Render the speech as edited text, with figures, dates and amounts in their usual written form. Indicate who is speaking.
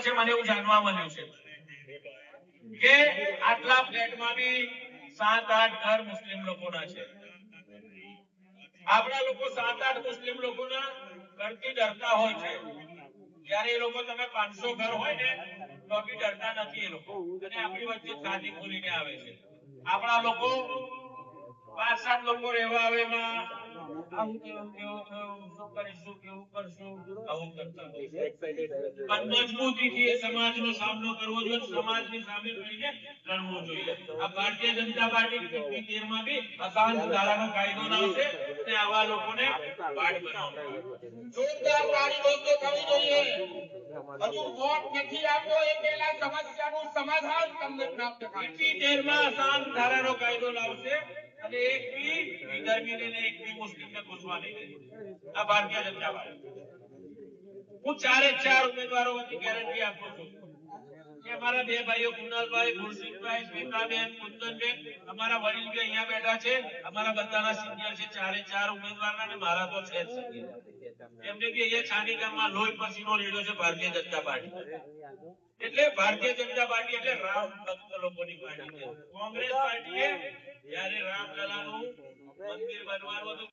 Speaker 1: છે મને એવું જાણવા મળ્યું છે કે આટલા ફ્લેટમાં બી 7-8 ઘર મુસ્લિમ લોકોના છે. આપણા લોકો 7-8 મુસ્લિમ લોકોના ઘરથી ડરતા હોય છે. જ્યારે એ લોકો તમે 500 ઘર હોય ને તો બી ડરતા નથી એ લોકો, અને આપણી વચ્ચે છાતી ખોલીને આવે છે. આપણા લોકો 5-7 લોકો રહેવા આવે એમાં આવું કેવું શું કરીશું કેવું કરશું આવું કરતા હોય. મજબૂતીથી એ સમાજનો સામનો કરવો જોઈએ, સમાજની સામે રહીને લડવું જોઈએ. આ ભારતીય જનતા પાર્ટી 13 માં બી અશાંત ધારાનો કાયદો લાવશે અને આવા લોકોને પાડ બનાવશે. જોરદાર તાળી દોસ્તો થવી જોઈએ. હજુ વોટ નથી આપો એ પહેલા સમસ્યાનું સમાધાન તમને પ્રાપ્ત થાય. 13 માં અશાંત ધારાનો કાયદો લાવશે અને એક બી વિધર્મીને ને એક બી મુસ્લિમને ઘૂસવા નહીં દે. આ ભારતીય જનતા પાર્ટી. હું 4 ઉમેદવારો વતી ગેરંટી આપું છું કે અમારા બે ભાઈઓ કુનાલભાઈ, ગુરસિંહભાઈ, સ્મિતાબેન, કુંદનબેન, અમારા વડીલ બી અહીંયા બેઠા છે. અમારા બધાના સિનિયર છે 4 ઉમેદવારના, અને મારા તો છે જ સિનિયર. એમને બી અહીંયા છાની ગામમાં લોહી પસીનો રેડ્યો છે ભારતીય જનતા પાર્ટી. એટલે ભારતીય જનતા પાર્ટી એટલે રામ ભક્ત લોકોની પાર્ટી છે. કોંગ્રેસ પાર્ટીએ જ્યારે રામલલાનું મંદિર બનવાનું હતું